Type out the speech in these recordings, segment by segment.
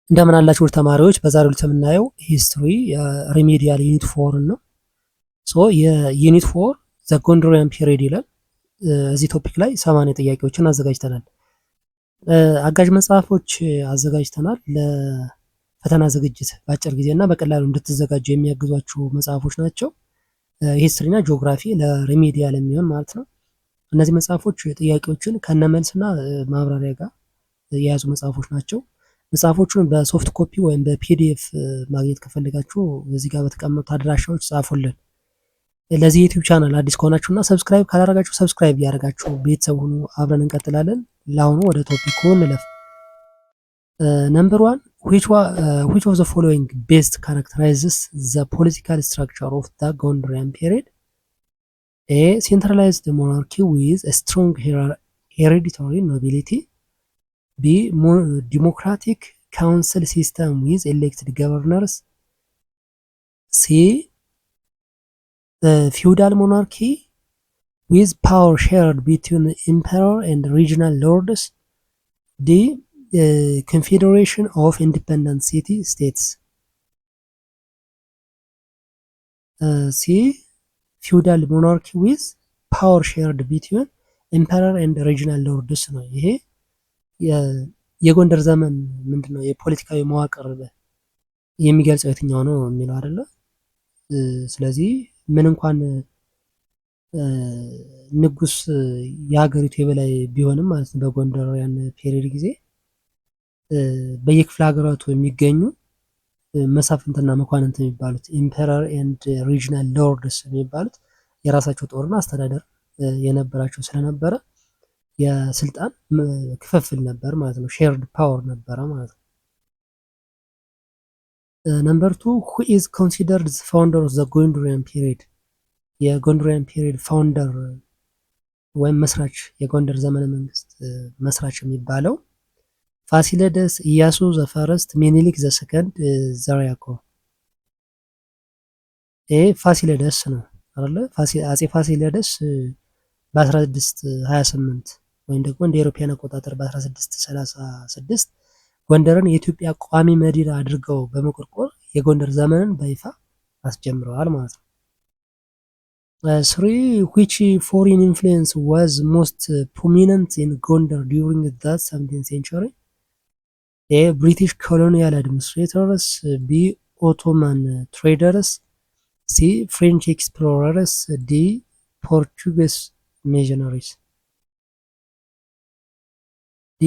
እንደምን አላችሁ ተማሪዎች? በዛሬው ዕለት የምናየው ሂስትሪ ሪሜዲያል ዩኒት 4 ነው። የዩኒት 4 ዘ ጎንደሪያን ፒሪድ ይላል። እዚህ ቶፒክ ላይ 80 ጥያቄዎችን አዘጋጅተናል። አጋዥ መጽሐፎች አዘጋጅተናል ለፈተና ዝግጅት በአጭር ጊዜና በቀላሉ እንድትዘጋጁ የሚያግዟችሁ መጽሐፎች ናቸው። ሂስትሪና ጂኦግራፊ ለሪሜዲያል የሚሆን ማለት ነው። እነዚህ መጽሐፎች ጥያቄዎችን ከነመልስና ማብራሪያ ጋር የያዙ መጽሐፎች ናቸው። መጽሐፎቹን በሶፍት ኮፒ ወይም በፒዲኤፍ ማግኘት ከፈለጋችሁ እዚህ ጋር በተቀመጡ አድራሻዎች ጻፉልን። ለዚህ ዩቲዩብ ቻናል አዲስ ከሆናችሁና ሰብስክራይብ ካላደረጋችሁ ሰብስክራይብ እያደረጋችሁ ቤተሰብ ሁኑ። አብረን እንቀጥላለን። ለአሁኑ ወደ ቶፒኩ እንለፍ። ነምበር 1 which of the following best characterizes the political structure of the Gondorian period? A. Centralized monarchy with a strong hereditary nobility. B. Democratic council system with elected governors. C. Feudal monarchy with power shared between the emperor and regional lords. D. Confederation of independent city states. C. Feudal monarchy with power shared between emperor and regional lords ነው። ይሄ የጎንደር ዘመን ምንድነው የፖለቲካዊ መዋቅር የሚገልጸው የትኛው ነው የሚለው አይደለ? ስለዚህ ምን እንኳን ንጉስ የሀገሪቱ የበላይ ቢሆንም ማለት ነው በጎንደሪያን ፔሪድ ጊዜ በየክፍለ ሀገራቱ የሚገኙ መሳፍንትና መኳንንት የሚባሉት ኢምፐረር ኤንድ ሪጅናል ሎርድስ የሚባሉት የራሳቸው ጦርና አስተዳደር የነበራቸው ስለነበረ የስልጣን ክፍፍል ነበር ማለት ነው። ሼርድ ፓወር ነበረ ማለት ነው። ነምበር 2 who is considered the founder of the Gondorian period? የጎንደሪያን ፒሪድ ፋውንደር ወይም መስራች የጎንደር ዘመነ መንግስት መስራች የሚባለው ፋሲለደስ፣ ኢያሱ ዘፈረስት፣ ሚኒሊክ ዘሰከንድ፣ ዘርዓ ያዕቆብ። ይሄ ፋሲለደስ ነው አይደለ? አጼ ፋሲለደስ በ1628 ወይም ደግሞ እንደ አውሮፓውያን አቆጣጠር በ1636 ጎንደርን የኢትዮጵያ ቋሚ መዲና አድርገው በመቆርቆር የጎንደር ዘመንን በይፋ አስጀምረዋል ማለት ነው። 3 which foreign influence was most prominent in Gondar during the 17th century? A. British colonial administrators. B. Ottoman traders. C. French explorers. D. Portuguese missionaries. D.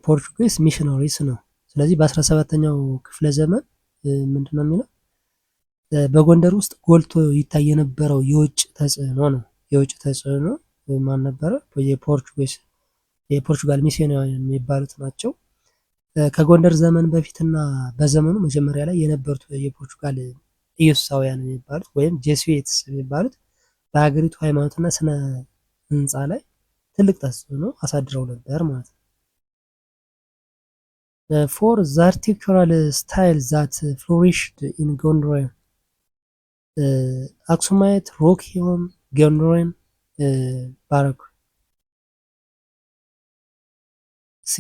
Portuguese missionaries ነው። ስለዚህ በ17ኛው ክፍለ ዘመን ምንድነው የሚለው በጎንደር ውስጥ ጎልቶ ይታይ የነበረው የውጭ ተጽዕኖ ነው። የውጭ ተጽዕኖ ማን ነበረ? የፖርቹጋል ሚስዮናውያን የሚባሉት ናቸው። ከጎንደር ዘመን በፊትና በዘመኑ መጀመሪያ ላይ የነበሩት የፖርቹጋል ኢየሱሳውያን የሚባሉት ወይም ጄሱዊትስ የሚባሉት በሀገሪቱ ሃይማኖትና ስነ ህንፃ ላይ ትልቅ ተጽዕኖ አሳድረው ነበር ማለት ነው። For the architectural style that flourished in Gondor, Aksumite, Rock-hewn, Gondorian, Baroque. C.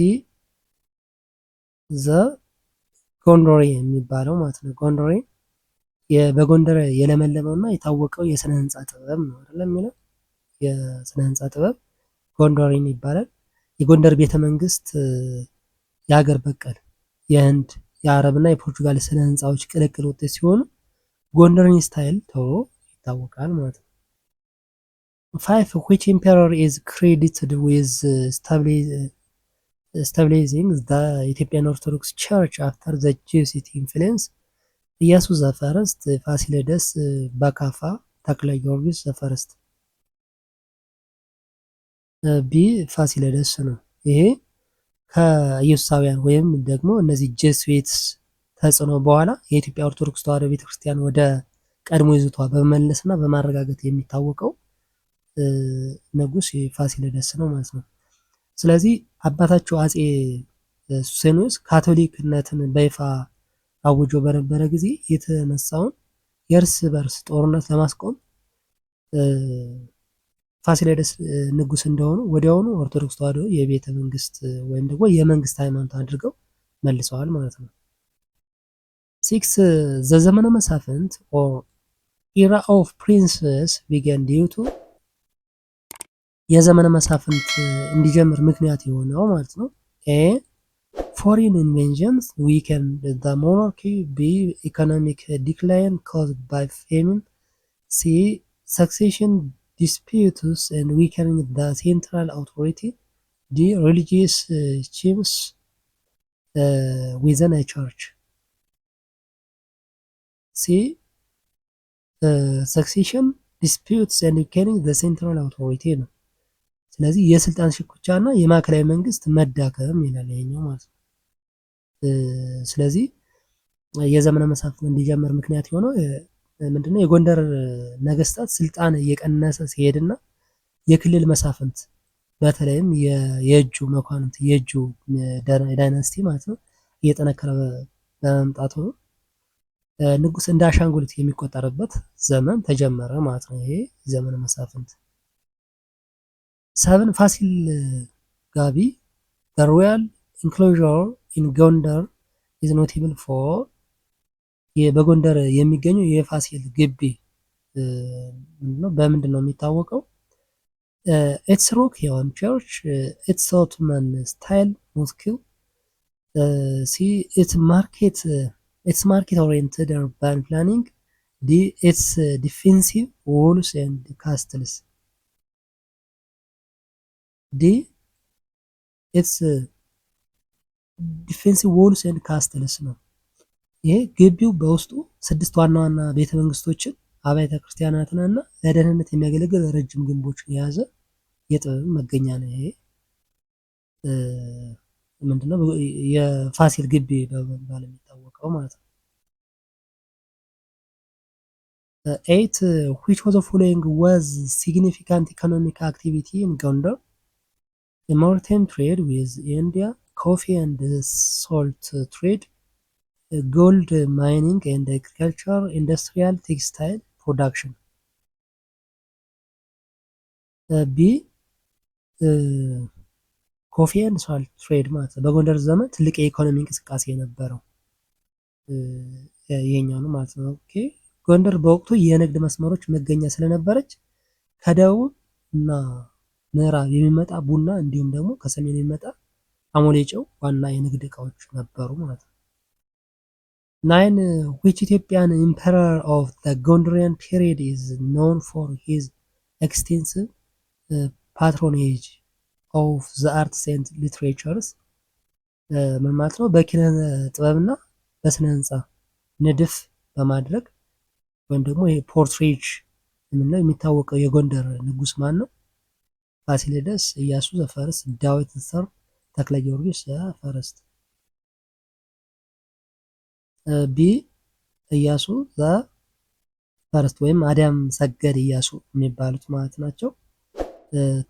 the ጎንደሬ የሚባለው ማለት ነው። ጎንደሬ በጎንደር የለመለመውና የታወቀው የስነ ህንፃ ጥበብ ነው አይደል የሚለው የስነ ህንፃ ጥበብ ጎንደሬን ይባላል። የጎንደር ቤተ መንግስት የሀገር በቀል የህንድ የአረብና የፖርቹጋል ስነ ህንፃዎች ቅልቅል ውጤት ሲሆኑ ጎንደርን ስታይል ተብሎ ይታወቃል ማለት ነው። 5 which emperor is credited with stabilizing the Ethiopian Orthodox Church after the Jesuit influence? ኢያሱ ዘፈረስት፣ ፋሲለደስ፣ በካፋ፣ ተክለ ጊዮርጊስ ዘፈረስት። ቢ ፋሲለደስ ነው። ይሄ ከኢየሱሳውያን ወይም ደግሞ እነዚህ ጄሱዊትስ ተጽዕኖ በኋላ የኢትዮጵያ ኦርቶዶክስ ተዋሕዶ ቤተክርስቲያን ወደ ቀድሞ ይዞቷ በመመለስና በማረጋገጥ የሚታወቀው ንጉስ ፋሲለደስ ነው ማለት ነው። ስለዚህ አባታቸው አጼ ሱሴንዮስ ካቶሊክነትን በይፋ አውጆ በነበረ ጊዜ የተነሳውን የእርስ በርስ ጦርነት ለማስቆም ፋሲለደስ ንጉስ እንደሆኑ ወዲያውኑ ኦርቶዶክስ ተዋሕዶ የቤተ መንግስት ወይም ደግሞ የመንግስት ሃይማኖት አድርገው መልሰዋል ማለት ነው። 6 ዘዘመነ መሳፍንት ኦር ኢራ ኦፍ ፕሪንስስ ቢገን ዲዩ ቱ የዘመነ መሳፍንት እንዲጀምር ምክንያት የሆነው ማለት ነው። ኤ ፎሪን ኢንቬንሽንስ ዊከንድ ዘ ሞናርኪ፣ ቢ ኢኮኖሚክ ዲክላይን ኮዝድ ባይ ፌሚን፣ ሲ succession disputes and weakening the central authority, D religious schisms within a church, C succession disputes and weakening the central authority ነው። ስለዚህ የስልጣን ሽኩቻ እና የማዕከላዊ መንግስት መዳከም ይላል ይሄኛው ማለት ነው። ስለዚህ የዘመነ መሳፍንት እንዲጀምር ምክንያት የሆነው ምንድነው? የጎንደር ነገስታት ስልጣን እየቀነሰ ሲሄድና የክልል መሳፍንት በተለይም የእጁ መኳንንት የእጁ ዳይናስቲ ማለት ነው እየጠነከረ በመምጣቱ ንጉስ እንደ አሻንጉሊት የሚቆጠርበት ዘመን ተጀመረ ማለት ነው። ይሄ ዘመነ መሳፍንት። 7 ፋሲል ጋቢ the royal enclosure in Gondar is notable for በጎንደር የሚገኘው የፋሲል ግቢ ምንድነው? በምንድን ነው የሚታወቀው? ኢትስ ሮክ ሄዎን ቸርች፣ ኢትስ ኦቶማን ስታይል ሞስክ፣ ሲ ኢትስ ማርኬት ኦሪየንትድ urban planning፣ ዲ ኢትስ ዲፌንሲቭ walls and castles፣ ዲ ኢትስ ዲፌንሲቭ walls and castles ነው። ይሄ ግቢው በውስጡ 6 ዋና ዋና ቤተ መንግስቶችን አብያተ ክርስቲያናትን እና ለደህንነት የሚያገለግል ረጅም ግንቦችን የያዘ የጥበብ መገኛ ነው። ይሄ ምንድነው? የፋሲል ግቢ በመባል የሚታወቀው ማለት ነው። 8 which of the following was significant economic activity in Gondar? The maritime trade with India, coffee and salt trade, gold mining and agriculture, industrial textile production። ቢ ኮፊ ኤንድ ሳልት ትሬድ ማለት ነው። በጎንደር ዘመን ትልቅ የኢኮኖሚ እንቅስቃሴ የነበረው ይሄኛው ነው ማለት ነው። ኦኬ ጎንደር በወቅቱ የንግድ መስመሮች መገኛ ስለነበረች ከደቡብ እና ምዕራብ የሚመጣ ቡና እንዲሁም ደግሞ ከሰሜን የሚመጣ አሞሌ ጨው ዋና የንግድ እቃዎች ነበሩ ማለት ነው። 9 which Ethiopian emperor of the Gondarian period is known for his extensive patronage of the arts and literatures? ምን ማለት ነው? በኪነ ጥበብና በስነ ህንፃ ንድፍ በማድረግ ወይም ደግሞ ፖርትሬጅ የምንለው የሚታወቀው የጎንደር ንጉስ ማን ነው? ፋሲለደስ፣ ኢያሱ ዘፈርስት፣ ዳዊት ዘሰር፣ ተክለ ጊዮርጊስ ዘፈርስት። ቢ ኢያሱ ዘፈርስት ወይም አዳም ሰገድ ኢያሱ የሚባሉት ማለት ናቸው።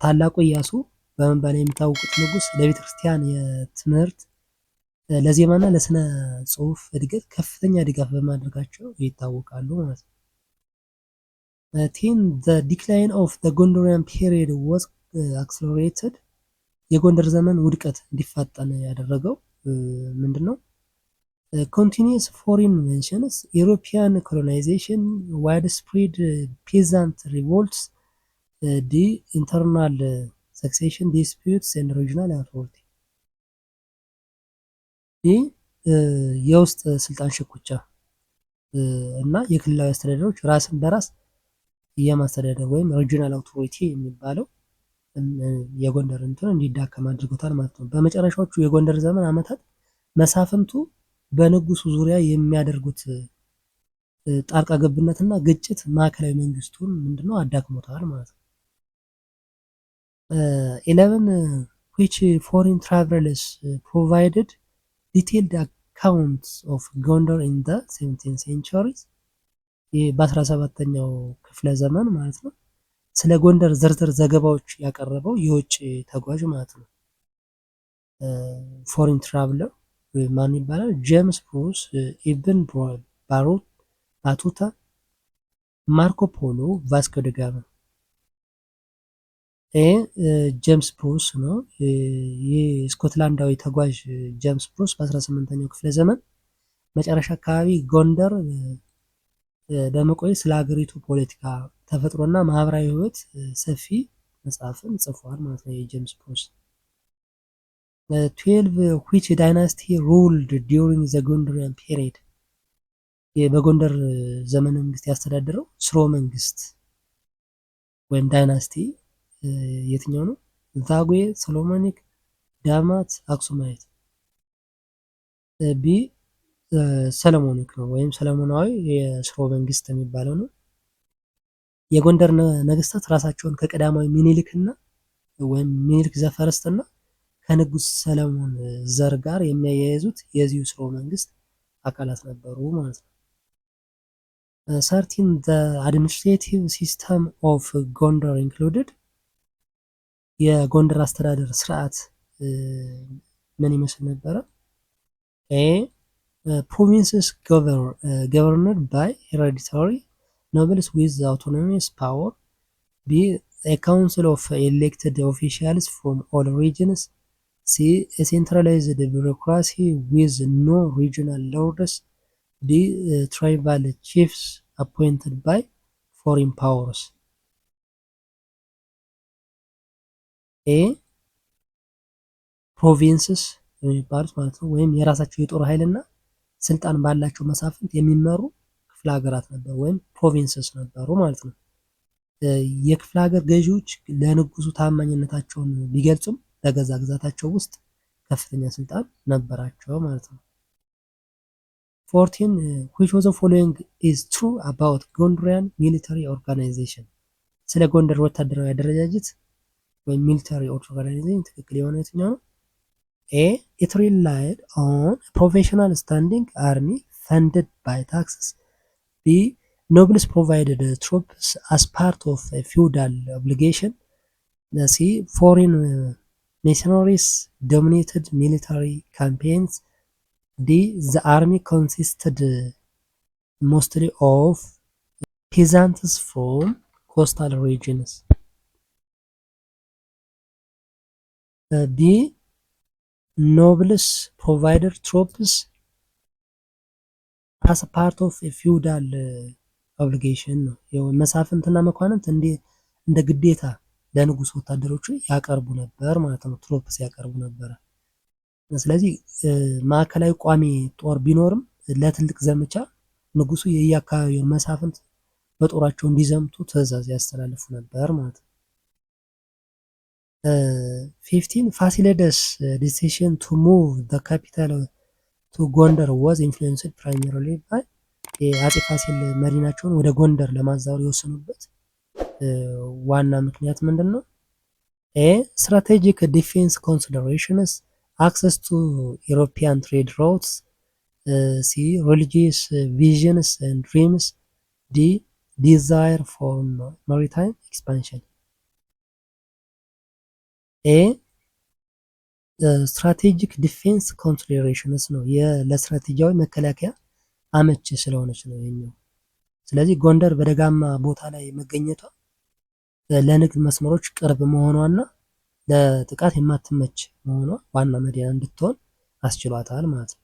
ታላቁ ኢያሱ በመባል የሚታወቁት ንጉስ ለቤተ ክርስቲያን የትምህርት ለዜማና ለስነ ጽሁፍ እድገት ከፍተኛ ድጋፍ በማድረጋቸው ይታወቃሉ ማለት ነው። 10 the decline of the Gondarian period was accelerated። የጎንደር ዘመን ውድቀት እንዲፋጠን ያደረገው ምንድነው? continuous foreign invasions, European colonization, widespread peasant revolts, the internal succession disputes and regional authority። ይህ የውስጥ ስልጣን ሽኩቻ እና የክልላዊ አስተዳደሮች ራስን በራስ የማስተዳደር ወይም ሪጂናል አውቶሪቲ የሚባለው የጎንደር እንትን እንዲዳከም አድርጎታል ማለት ነው። በመጨረሻዎቹ የጎንደር ዘመን ዓመታት መሳፍንቱ በንጉሱ ዙሪያ የሚያደርጉት ጣልቃ ገብነትና ግጭት ማዕከላዊ መንግስቱን ምንድነው አዳክሞታል ማለት ነው። 11 which foreign travelers provided detailed accounts of Gondar in the 17th century። በ17ኛው ክፍለ ዘመን ማለት ነው ስለ ጎንደር ዝርዝር ዘገባዎች ያቀረበው የውጭ ተጓዥ ማለት ነው። ፎሪን ትራቭለር ማን ይባላል? ጄምስ ብሩስ፣ ኢብን ባቱታ፣ ማርኮ ፖሎ፣ ቫስኮ ደ ጋማ። ጄምስ ብሩስ ነው። ይህ ስኮትላንዳዊ ተጓዥ ጄምስ ብሩስ በ18ኛው ክፍለ ዘመን መጨረሻ አካባቢ ጎንደር በመቆየት ስለ ሀገሪቱ ፖለቲካ፣ ተፈጥሮና ማህበራዊ ህይወት ሰፊ መጽሐፍን ጽፏል ማለት ነው የጄምስ ብሩስ። 12 which dynasty ruled during the Gondorian period? በጎንደር ዘመነ መንግስት ያስተዳደረው ስርወ መንግስት ወይም ዳይናስቲ የትኛው ነው? ዛጉዌ፣ ሶሎሞኒክ፣ ዳማት፣ አክሱማይት። ቢ ሰለሞኒክ ነው ወይም ሰለሞናዊ የስርወ መንግስት የሚባለው ነው። የጎንደር ነገስታት ራሳቸውን ከቀዳማዊ ሚኒሊክና ወይም ሚኒሊክ ዘፈረስትና ከንጉስ ሰለሞን ዘር ጋር የሚያያይዙት የዚሁ ስርወ መንግስት አካላት ነበሩ ማለት ነው። 13 the administrative system of ጎንደር included? የጎንደር አስተዳደር ስርዓት ምን ይመስል ነበረ? ኤ provinces governed by hereditary nobles with autonomous power. B a council of elected officials from all regions. C a centralized bureaucracy with no regional lords. D tribal chiefs appointed by foreign powers. ኤ ፕሮቪንስስ የሚባሉት ማለት ነው ወይም የራሳቸው የጦር ኃይልና ስልጣን ባላቸው መሳፍንት የሚመሩ ክፍለ ሀገራት ነበሩ ወይም ፕሮቪንስስ ነበሩ ማለት ነው። የክፍለ ሀገር ገዢዎች ለንጉሱ ታማኝነታቸውን ቢገልጹም በገዛ ግዛታቸው ውስጥ ከፍተኛ ስልጣን ነበራቸው ማለት ነው። 14 which of the following is true about Gondorian military organization? ስለ ጎንደር ወታደራዊ አደረጃጀት ወይም ሚሊታሪ ኦርጋናይዜሽን ትክክል የሆነ የትኛው ነው? ኤ it relied on a professional standing army funded by taxes. B nobles provided troops as part of a feudal obligation. C foreign mercenaries dominated military campaigns. D the army consisted mostly of peasants from coastal regions. B nobles provided troops as a part of a feudal obligation ነው። መሳፍንትና መኳንንት እንደ ግዴታ ለንጉስ ወታደሮቹ ያቀርቡ ነበር ማለት ነው። ትሮፕስ ያቀርቡ ነበረ። ስለዚህ ማዕከላዊ ቋሚ ጦር ቢኖርም ለትልቅ ዘመቻ ንጉሱ የየአካባቢውን መሳፍንት በጦራቸው እንዲዘምቱ ትዕዛዝ ያስተላልፉ ነበር ማለት ነው። 15 ፋሲለደስ decision to move the capital to ጎንደር was influenced primarily by አፄ ፋሲል መዲናቸውን ወደ ጎንደር ለማዛወር የወሰኑበት ዋና ምክንያት ምንድን ነው? ኤ strategic defense considerations, access to European trade routes. C religious visions and dreams. D desire for maritime expansion. ኤ ስትራቴጂክ ዲፌንስ ኮንሲደሬሽንስ ነው። ለስትራቴጂያዊ መከላከያ አመች ስለሆነች ነው የሚለው። ስለዚህ ጎንደር በደጋማ ቦታ ላይ መገኘቷ ለንግድ መስመሮች ቅርብ መሆኗና ለጥቃት የማትመች መሆኗ ዋና መዲና እንድትሆን አስችሏታል ማለት ነው።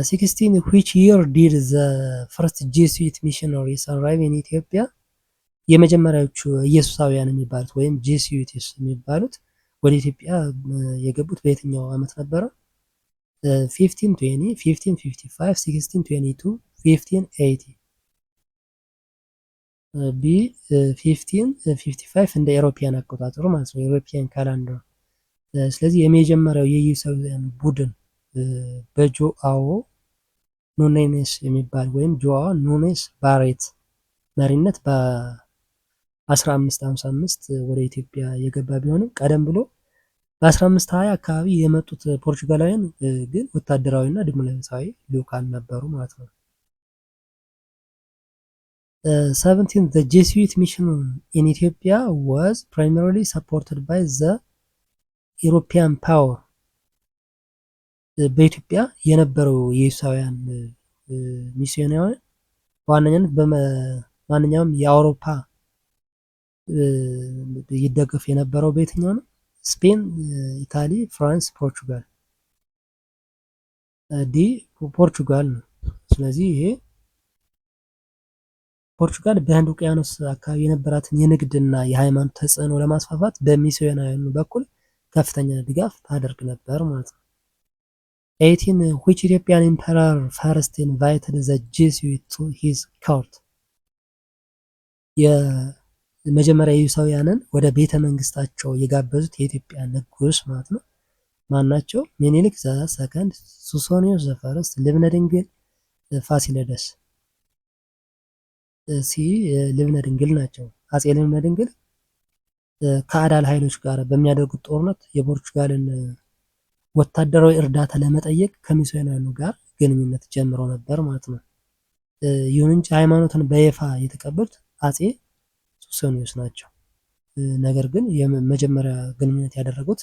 16 which year did the first Jesuit missionaries arrive in Ethiopia? የመጀመሪያዎቹ ኢየሱሳውያን የሚባሉት ወይም ጄሱዊትስ የሚባሉት ወደ ኢትዮጵያ የገቡት በየትኛው ዓመት ነበረ? 1520 1555 1622 1580. ቢ 1555 እንደ ኤሮፒያን አቆጣጠሩ ማለት ነው፣ ኤሮፒያን ካላንደር። ስለዚህ የመጀመሪያው የኢየሱሳውያን ቡድን በጆአዎ ኑኔስ የሚባል ወይም ጆአዎ ኑኔስ ባሬት መሪነት በ1555 ወደ ኢትዮጵያ የገባ ቢሆንም ቀደም ብሎ በ1520 አካባቢ የመጡት ፖርቹጋላውያን ግን ወታደራዊና ዲፕሎማሲያዊ ልዑካን ነበሩ ማለት ነው። 17 the Jesuit mission in Ethiopia was primarily supported by the European power. በኢትዮጵያ የነበረው የኢየሱሳውያን ሚስዮናውያን በዋነኛነት በማንኛውም የአውሮፓ ይደገፍ የነበረው በየትኛው ነው? ስፔን፣ ኢታሊ፣ ፍራንስ፣ ፖርቹጋል። ዲ ፖርቹጋል ነው። ስለዚህ ይሄ ፖርቹጋል በህንድ ውቅያኖስ አካባቢ የነበራትን የንግድና የሃይማኖት ተጽዕኖ ለማስፋፋት በሚስዮናውያኑ በኩል ከፍተኛ ድጋፍ ታደርግ ነበር ማለት ነው። 18 which Ethiopian emperor first invited the Jesuit to his court? የመጀመሪያ ኢየሱሳውያንን ወደ ቤተ መንግስታቸው የጋበዙት የኢትዮጵያ ንጉስ ማለት ነው ማን ናቸው? ሚኒሊክ ዘ ሰከንድ፣ ሱሶኒዮስ ዘ ፈርስት፣ ልብነ ድንግል፣ ፋሲለደስ። ሲ ልብነ ድንግል ናቸው። አጼ ልብነ ድንግል ከአዳል ኃይሎች ጋር በሚያደርጉት ጦርነት የፖርቹጋልን ወታደራዊ እርዳታ ለመጠየቅ ከሚስዮናውያኑ ጋር ግንኙነት ጀምረው ነበር ማለት ነው። ይሁን እንጂ ሃይማኖትን በይፋ የተቀበሉት አጼ ሱሶኒዮስ ናቸው። ነገር ግን የመጀመሪያ ግንኙነት ያደረጉት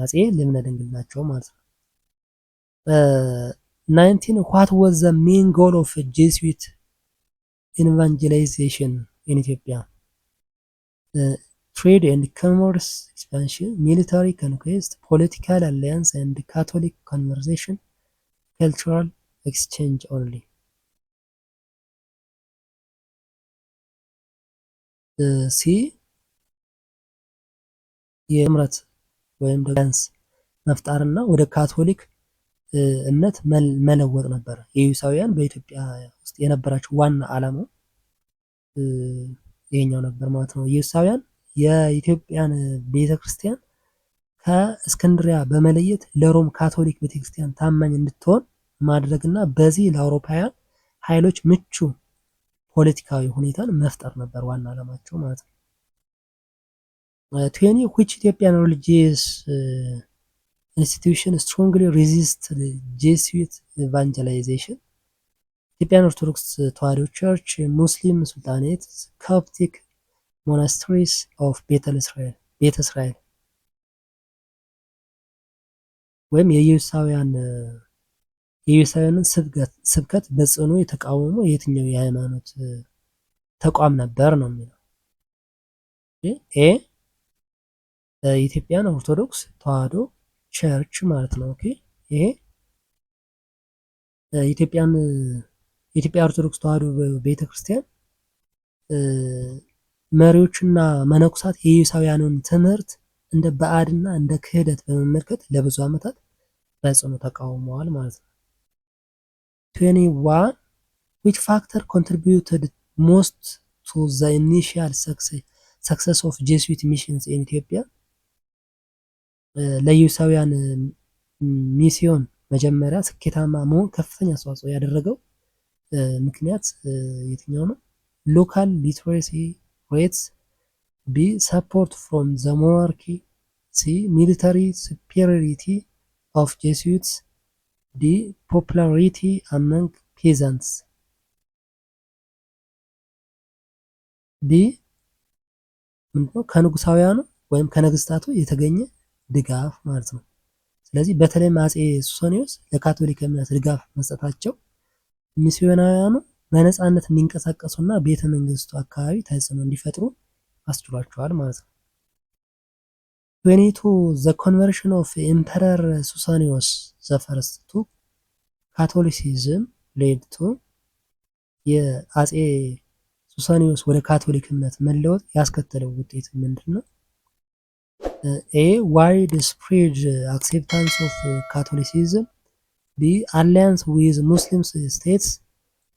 አጼ ልብነ ድንግል ናቸው ማለት ነው። 19 what was the main goal of Jesuit evangelization in Ethiopia? trade and commerce expansion, military conquest, political alliance and Catholic conversion, cultural exchange only. ሲ የምረት ወይም ዳንስ መፍጣርና ወደ ካቶሊክ እምነት መለወጥ ነበር። የኢየሱሳውያን በኢትዮጵያ ውስጥ የነበራቸው ዋና ዓላማው ይሄኛው ነበር ማለት ነው። ኢየሱሳውያን የኢትዮጵያን ቤተክርስቲያን ከእስክንድሪያ በመለየት ለሮም ካቶሊክ ቤተክርስቲያን ታማኝ እንድትሆን ማድረግና በዚህ ለአውሮፓውያን ኃይሎች ምቹ ፖለቲካዊ ሁኔታን መፍጠር ነበር ዋና ዓላማቸው ማለት ነው። 20 which Ethiopian religious institution strongly resist Jesuit evangelization? ኢትዮጵያን ኦርቶዶክስ ተዋሕዶ ቸርች፣ ሙስሊም ሱልጣኔት፣ ኮፕቲክ ሞናስትሪስ ኦፍ ቤተ እስራኤል ወይም የኢየሱሳውያንን ስብከት በጽኑ የተቃወሙ የትኛው የሃይማኖት ተቋም ነበር ነው የሚለው። ኤ ኢትዮጵያን ኦርቶዶክስ ተዋሕዶ ቸርች ማለት ነው። ኦኬ ይሄ የኢትዮጵያ ኦርቶዶክስ ተዋሕዶ ቤተክርስቲያን መሪዎችና መነኩሳት የኢየሱሳውያንን ትምህርት እንደ ባዕድና እንደ ክህደት በመመልከት ለብዙ ዓመታት በጽኑ ተቃውመዋል ማለት ነው። 21 which factor contributed most to the initial success of Jesuit missions in Ethiopia? ለኢየሱሳውያን ሚስዮን መጀመሪያ ስኬታማ መሆን ከፍተኛ አስተዋጽኦ ያደረገው ምክንያት የትኛው ነው? ሎካል ሊትሬሲ ሬትስ፣ ቢ ሰፖርት ፍሮም ዘ ሞናርኪ፣ ሲ ሚሊታሪ ሱፔሪዮሪቲ ኦፍ ጄሱዊትስ፣ ዲ ፖፑላሪቲ አመንግ ፔዛንትስ። ቢ ምንድነው? ከንጉሳውያኑ ወይም ከነገስታቱ የተገኘ ድጋፍ ማለት ነው። ስለዚህ በተለይም አጼ ሱሶኒዮስ ለካቶሊክ እምነት ድጋፍ መስጠታቸው ሚስዮናውያኑ በነፃነት እንዲንቀሳቀሱና ቤተ መንግስቱ አካባቢ ተጽዕኖ እንዲፈጥሩ አስችሏቸዋል ማለት ነው። 22 the conversion of Emperor Susannios the first to Catholicism led to የአጼ ሱሳኒዮስ ወደ ካቶሊክ እምነት መለወጥ ያስከተለው ውጤት ምንድን ነው? ኤ ዋይድ ስፕሬድ አክሴፕታንስ ኦፍ ካቶሊሲዝም፣ ቢ አላያንስ ዊዝ ሙስሊም ስቴትስ፣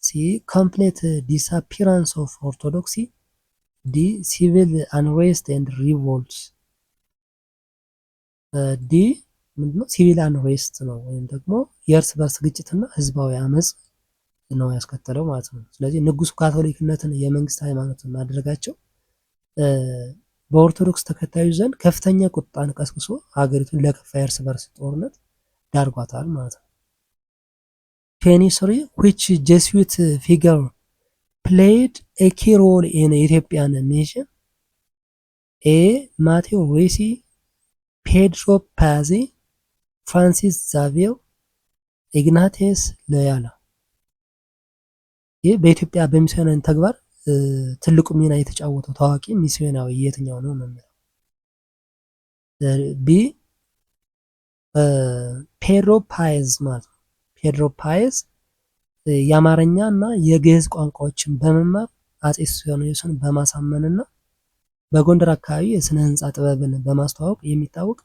ሲ ኮምፕሌት ዲስአፒራንስ ኦፍ ኦርቶዶክሲ፣ ዲ ሲቪል አንሬስት ኤንድ ሪቮልትስ። ዲ ምንድነው? ሲቪል አንሬስት ነው ወይም ደግሞ የእርስ በርስ ግጭትና ህዝባዊ አመፅ ነው ያስከተለው ማለት ነው። ስለዚህ ንጉሱ ካቶሊክነትን የመንግስት ሃይማኖት ማድረጋቸው በኦርቶዶክስ ተከታዮች ዘንድ ከፍተኛ ቁጣን ቀስቅሶ ሀገሪቱን ለከፋ የእርስ በርስ ጦርነት ዳርጓታል ማለት ነው። 23 which Jesuit figure played a key role in Ethiopian mission? A ማቴዎ ሬሲ፣ ፔድሮ ፓዚ፣ ፍራንሲስ ዛቪየር፣ ኢግናቲየስ ሎያላ። ይህ በኢትዮጵያ በሚስዮናዊ ተግባር ትልቁ ሚና የተጫወተው ታዋቂ ሚስዮናዊ የትኛው ነው ነው የሚለው። ቢ ፔድሮ ፓዝ ማለት ነው። ፔድሮ ፓየዝ የአማርኛ እና የግዕዝ ቋንቋዎችን በመማር አጼ ሱስንዮስን በማሳመንና በጎንደር አካባቢ የስነ ህንፃ ጥበብን በማስተዋወቅ የሚታወቅ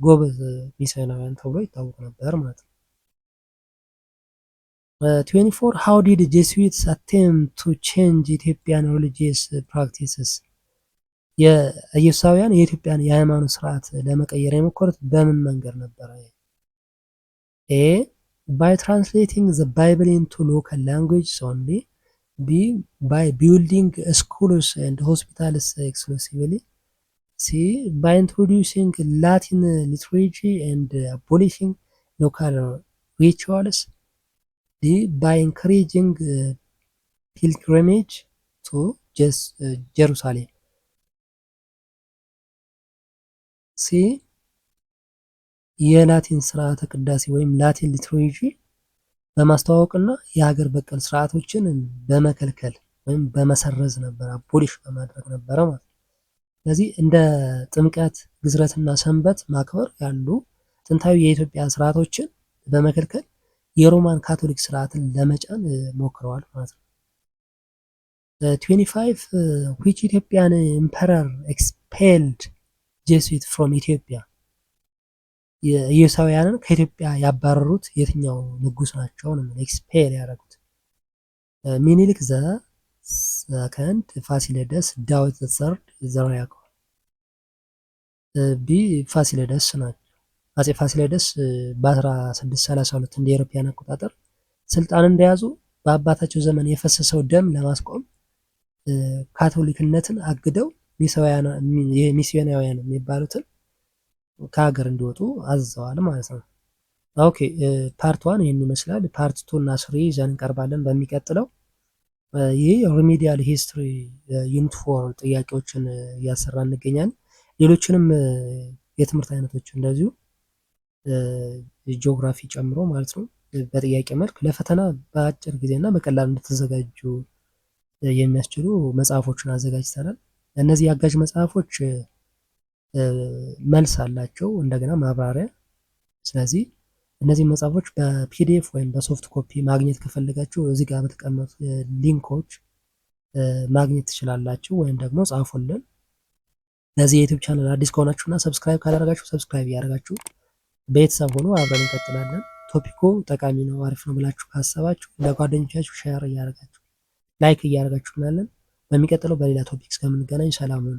ጎበዝ ሚስዮናውያን ተብሎ ይታወቅ ነበር ማለት ነው። 24 how did Jesuits attempt to change Ethiopian religious practices? የኢየሱሳውያን የኢትዮጵያን የሃይማኖት ስርዓት ለመቀየር የሞከሩት በምን መንገድ ነበረ? ኤ by translating the Bible into local languages only. B by building schools and hospitals exclusively. C by introducing Latin literature and abolishing local rituals. D by encouraging pilgrimage to Jerusalem. ሲ የላቲን ስርዓተ ቅዳሴ ወይም ላቲን ሊትሬቸሪ በማስተዋወቅና የሀገር በቀል ስርዓቶችን በመከልከል ወይም በመሰረዝ ነበር፣ አቦሊሽ በማድረግ ነበረ ማለት ነው። ስለዚህ እንደ ጥምቀት፣ ግዝረትና ሰንበት ማክበር ያሉ ጥንታዊ የኢትዮጵያ ስርዓቶችን በመከልከል የሮማን ካቶሊክ ስርዓትን ለመጫን ሞክረዋል ማለት ነው። 25 which Ethiopian emperor expelled ጄሱዊት ፍሮም ኢትዮጵያ? ኢየሱሳውያንን ከኢትዮጵያ ያባረሩት የትኛው ንጉስ ናቸው ነው? ኤክስፔል ያደረጉት ሚኒሊክ ዘ ሰከንድ፣ ፋሲለደስ፣ ዳዊት ዘ ተርድ፣ ዘርዓ ያዕቆብ። ቢ ፋሲለደስ ናቸው። አጼ ፋሲለደስ በ1632 እንደ አውሮፓውያን አቆጣጠር ስልጣን እንደያዙ በአባታቸው ዘመን የፈሰሰው ደም ለማስቆም ካቶሊክነትን አግደው ሚስዮናውያን የሚባሉትን ከሀገር እንዲወጡ አዘዋል ማለት ነው። ኦኬ ፓርት 1 ይህን ይመስላል። ፓርት 2 እና 3 ይዘን እንቀርባለን በሚቀጥለው። ይህ ሪሜዲያል ሂስትሪ ዩኒት 4 ጥያቄዎችን እያሰራ እንገኛለን። ሌሎችንም የትምህርት አይነቶች እንደዚሁ ጂኦግራፊ ጨምሮ ማለት ነው በጥያቄ መልክ ለፈተና በአጭር ጊዜና በቀላሉ እንድትዘጋጁ የሚያስችሉ መጽሐፎችን አዘጋጅተናል። እነዚህ አጋዥ መጽሐፎች መልስ አላቸው፣ እንደገና ማብራሪያ። ስለዚህ እነዚህ መጽሐፎች በፒዲኤፍ ወይም በሶፍት ኮፒ ማግኘት ከፈለጋችሁ እዚህ ጋር በተቀመጡ ሊንኮች ማግኘት ትችላላችሁ፣ ወይም ደግሞ ጻፉልን። ለዚህ የዩቲዩብ ቻናል አዲስ ከሆናችሁና ሰብስክራይብ ካላደረጋችሁ ሰብስክራይብ እያደረጋችሁ ቤተሰብ ሆኖ አብረን እንቀጥላለን። ቶፒኩ ጠቃሚ ነው፣ አሪፍ ነው ብላችሁ ካሰባችሁ ለጓደኞቻችሁ ሼር እያደረጋችሁ ላይክ እያደረጋችሁ እናለን። በሚቀጥለው በሌላ ቶፒክ እስከምንገናኝ ሰላም ሁኑ።